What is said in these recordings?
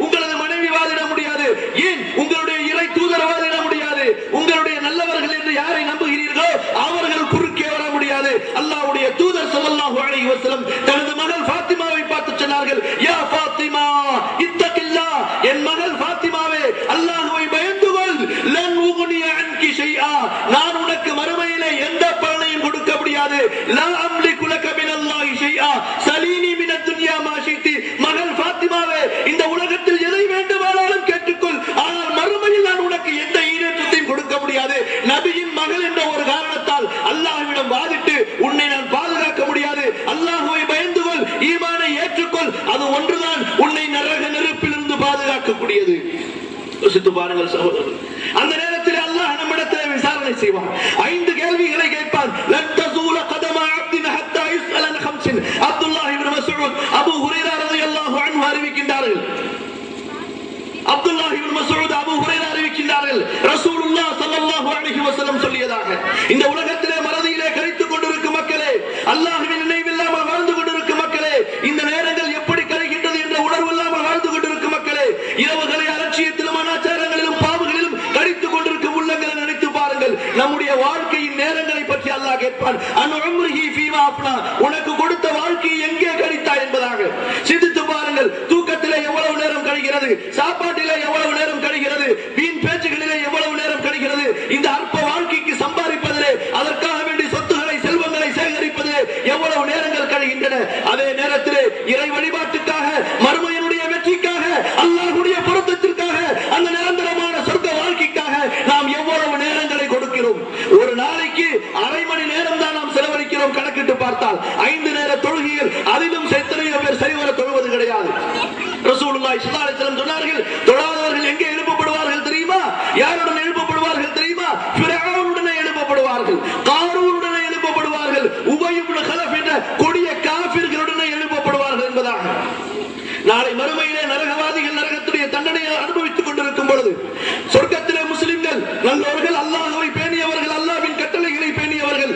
உங்களது மனைவி வாதிட முடியாது, ஏன் உங்களுடைய இறை தூதர் வாதிட முடியாது, உங்களுடைய நல்லவர்கள் என்று யாரை நம்புகிறீர்களோ அவர்கள் குறுக்கே வர முடியாது. அல்லாஹ்வுடைய தூதர் ஸல்லல்லாஹு அலைஹி வஸல்லம் தனது மகள் ஃபாத்திமாவை பார்த்து சொன்னார்கள், யா ஃபாத்திமா இத்தகில்லாஹ், என் மகள் ஃபாத்திமாவே அல்லாஹ்வை பயந்து கொள், லன் உக்னிய அன்கி ஷைஆ, நான் உனக்கு மறுமையிலே எந்த பலனையும் கொடுக்க முடியாது, லா அம்லிகு லக மினல்லாஹி ஷைஆ சலீனி மினத் துன்யா மா ஷித்தி, மகள் ஃபாத்திமாவே இந்த உலகத்தில் எதை வேண்டுமானாலும் கேட்டுக்கொள், ஆனால் மறுமையில் நான் உனக்கு எந்த ஈடேற்றத்தையும் கொடுக்க முடியாது. நபியின் மகள் என்ற ஒரு காரணத்தால் அல்லாஹ்விடம் வாதிட்டு உன்னை நான் பாதுகாக்க முடியாது. அல்லாஹ்வை பயந்து கொள், ஈமானை ஏற்றுக்கொள், அது ஒன்றுதான் உன்னை நரக நெருப்பிலிருந்து பாதுகாக்கக்கூடியது. யோசித்து பாருங்கள் சகோதரர்கள், அந்த நேரத்தில் அல்லாஹ் நம்மிடத்தில் விசாரணை செய்வான். 5 கேள்விகளை கேட்பான். லன் தஸூல கதம அப்தின் ஹத்தா யுஸ்அல அன் ஹம்ஸின். Abdullah ibn Masud, Abu Hurairah রাদিয়াল্লাহு அன்ஹு அறிவிக்கின்றார்கள். Abdullah ibn Masud, Abu Hurairah அறிவிக்கின்றார்கள், ரசூலுல்லாஹ் ஸல்லல்லாஹு அலைஹி வஸல்லம் சொல்லியதாக, இந்த உலகத்திலே மறதியிலே கழித்துக் கொண்டிருக்கும் மக்களே, அல்லாஹ்வின் நினைவில்லாமல் வாழ்ந்து கொண்டிருக்கும் மக்களே, இந்த நேரங்கள் எப்படி கழிகின்றது என்ற உணர்வு இல்லாமல் வாழ்ந்து கொண்டிருக்கும் மக்களே, இரவுகளை அலட்சியத்திலும் அனாச்சாரங்களிலும் பாவங்களிலும் கழித்துக் கொண்டிருக்கும் உள்ளங்களை நினைத்து பாருங்கள். நம்முடைய வாழ்க்கையின் நேரங்களை பற்றி அல்லாஹ் கேட்பான். அன் உம்ரிஹி ஃபீமா அஃப்னா, உனக்கு கொடுத்த வாழ்க்கையை எங்கே கழித்தாய் என்பதாக சிந்தித்து பாருங்கள். தூக்கத்திலே எவ்வளவு நேரம் கழிகிறது, சாப்பாட்டிலே எவ்வளவு நேரம் கழிகிறது, வீண் பேச்சுகளிலே எவ்வளவு நேரம் கழிகிறது, இந்த அற்ப வாழ்க்கைக்கு சம்பாதிப்பதிலே, அதற்காக வேண்டிய சொத்துக்களை செல்வங்களை சேகரிப்பதிலே எவ்வளவு நேரங்கள் கழிகின்றன. அதே நேரத்திலே இறை வழிபாட்டுக்காக, மறுமையினுடைய வெற்றிக்காக, அல்லாஹ்வுடைய பொருத்தத்திற்காக, அந்த நிரந்தரமான சொர்க்க வாழ்க்கைக்காக நாம் எவ்வளவு நேரங்களை கொடுக்கிறோம். ஒரு நாளைக்கு அரை மணி நேரம் தான் நாம் செலவழிக்கிறோம். கணக்கிட்டு பார்த்தால் 5 நேர தொழுகைகள், அதிலும் எத்தனையோ பேர் சரிவர தொழுவது கிடையாது. ரசூலுல்லாஹி ஸல்லல்லாஹு அலைஹி வஸல்லம் சொன்னார்கள், தொழாதவர்கள் எங்கே எழுப்பப்படுவார்கள் தெரியுமா? யாருடன் எழுப்பப்படுவார்கள் தெரியுமா? ஃபிரௌனுடன் எழுப்பப்படுவார்கள், காரூனுடன் எழுப்பப்படுவார்கள், உபய் இப்னு கலஃப் என்ற கொடிய காஃபிர்களுடன் எழுப்பப்படுவார்கள் என்பதாக. நாளை மறுமையிலே நரகவாதிகள் நரகத்துடைய தண்டனையை அனுபவித்துக் கொண்டிருக்கும் பொழுது, சொர்க்கத்திலே முஸ்லிம்கள் நல்லவர்கள், அல்லாஹ்வை பேணியவர்கள், அல்லாஹ்வின் கட்டளைகளை பேணியவர்கள்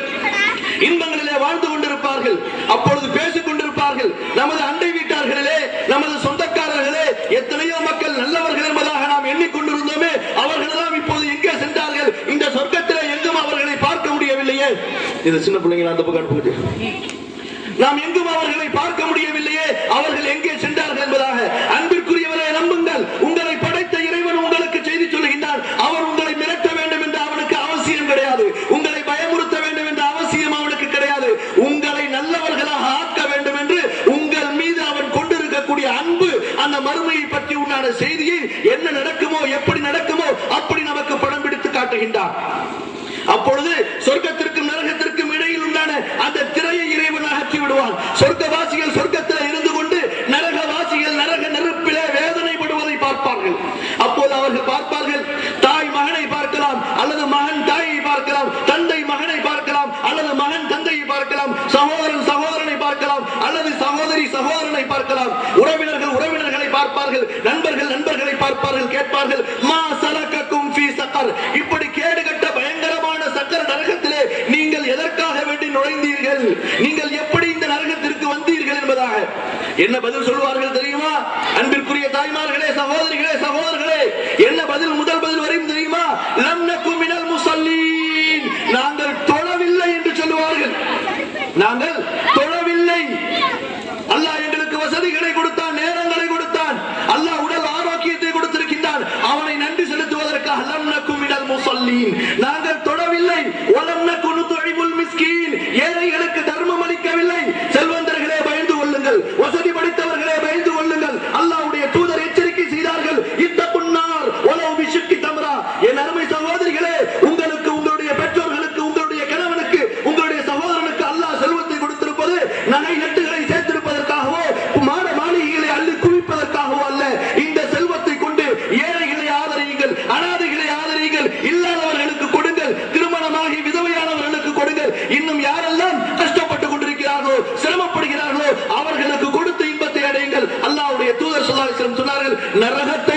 இன்பங்களிலே வாழ்ந்து கொண்டிருப்பார்கள். அப்பொழுது பேசிக் கொண்டிருப்பார்கள், நமது அண்டை வீட்டார்களிலே, நமது சொந்தக்காரர்களே எத்தனையோ மக்கள் நல்லவர்கள் என்பதாக நாம் எண்ணிக்கொண்டிருந்தோமே, அவர்களெல்லாம் இப்போது எங்கே சென்றார்கள்? இந்த சொர்க்கத்திலே எங்கும் அவர்களை பார்க்க முடியவில்லையே. இது சின்ன பிள்ளைங்க அந்த பக்கம் அனுப்புங்க. நாம் எங்கும் அவர்களை பார்க்க முடியவில்லையே, அவர்கள் எங்கே சென்றார்கள் என்பதாக. அன்பிற்குரியவரை நம்புங்கள், உங்களை படைத்த இறைவன் உங்களுக்கு செய்தி சொல்லுகின்றான். அவர் உங்களை மிரட்ட வேண்டும் என்று அவனுக்கு அவசியம் கிடையாது, உங்களை பயமுறுத்த வேண்டும் என்ற அவசியம் அவனுக்கு கிடையாது. உங்களை நல்லவர்களாக ஆக்க வேண்டும் என்று உங்கள் மீது அவன் கொண்டிருக்கக்கூடிய அன்பு, அந்த மறுமையை பற்றி உண்டான செய்தியை என்ன நடக்குமோ, எப்படி நடக்குமோ அப்படி நமக்கு படம் பிடித்து காட்டுகின்றான். அப்பொழுது சொர்க்கத்திற்கும் நரகத்திற்கும் இடையில் உண்டான அந்த திரையை இறைவன் அகற்றி விடுவான். சொர்க்கவாசிகள் சொர்க்கத்தில் இருந்து கொண்டு நரகவாசிகள் நரக நெருப்பிலே வேதனைப்படுவதை பார்ப்பார்கள். அப்போது அவர்கள் பார்ப்பார்கள், தாய் மகனை பார்க்கலாம், அல்லது மகன் தாயை பார்க்கலாம், தந்தை மகனை பார்க்கலாம், அல்லது மகன் தந்தையை பார்க்கலாம், சகோதரன் சகோதரனை பார்க்கலாம், அல்லது சகோதரி சகோதரனை பார்க்கலாம், உறவினர்கள் உறவினர்களை பார்ப்பார்கள், நண்பர்கள் நண்பர்களை பார்ப்பார்கள். கேட்பார்கள், மா சலகக்கும் ஃபீ ஸகர், இப்படி கேடுகட்ட பயங்கரமான சக்கர நரகத்திலே நீங்கள் எதற்காக வேண்டி நுழைந்தீர்கள், நீங்கள் எப்படி இந்த நரகத்திற்கு வந்தீர்கள் என்பதாக என்ன பதில் சொல்வார்கள் தெரியுமா? அன்பிற்குரிய தாய்மார்களே, சகோதரிகளே, சகோதரர்களே, என்ன பதில்? முதல் பதில் வரையும் தெரியுமா? லம் நகு மினல் முஸல்லீன், நாங்கள் தொழவில்லை என்று சொல்லுவார்கள். நாங்கள் தொழவில்லை. அல்லாஹ் எங்களுக்கு வசதிகளை கொடுத்தான், நேரங்களை கொடுத்தான், அல்லாஹ் உடல் ஆரோக்கியத்தை கொடுத்திருக்கின்றான், அவனை நன்றி செலுத்துவதற்காக லம் நகு மினல் முஸல்லீன், நாங்கள் தொழவில்லை. வலம் நகு நுத்இமுல் மிஸ்கீன், ஏழைகளுக்கு தர்மம் அளிக்கவில்லை. செல்வந்தர்களே பயந்து கொள்ளுங்கள், வசதி படைத்தவர்களே பயந்து கொள்ளுங்கள். அல்லாஹ்வுடைய தூதர் எச்சரிக்கை செய்தார்கள், இத்தகுன்னார் வலவ் பிஷக்கி தம்ரா. என் அருமை சகோதரிகளே, உங்களுக்கு, உங்களுடைய பெற்றோர்களுக்கு, உங்களுடைய கணவனுக்கு, உங்களுடைய சகோதரனுக்கு அல்லாஹ் செல்வத்தை கொடுத்திருப்பது நகை நட்டுகளை சேர்த்திருப்பதற்காகவோ, மாட மாளிகைகளை அள்ளி குவிப்பதற்காகவோ அல்ல. இந்த செல்வத்தை கொண்டு ஏழைகளை ஆதரியுங்கள், அனாதைகளை ஆதரியுங்கள், இல்லாதவர்களுக்கு கொடுங்கள், திருமணமாகி விதவையானவர்களுக்கு கொடுங்கள். இன்னும் யாரெல்லாம் கஷ்டப்பட்டுக் கொண்டிருக்கிறார்களோ, சிரமப்படுகிறார்களோ அவர்களுக்கு கொடுத்து இன்பத்தை அடையுங்கள். அல்லாஹ்வுடைய தூதர் ஸல்லல்லாஹு அலைஹி வஸல்லம் சொன்னார்கள், நரகத்தை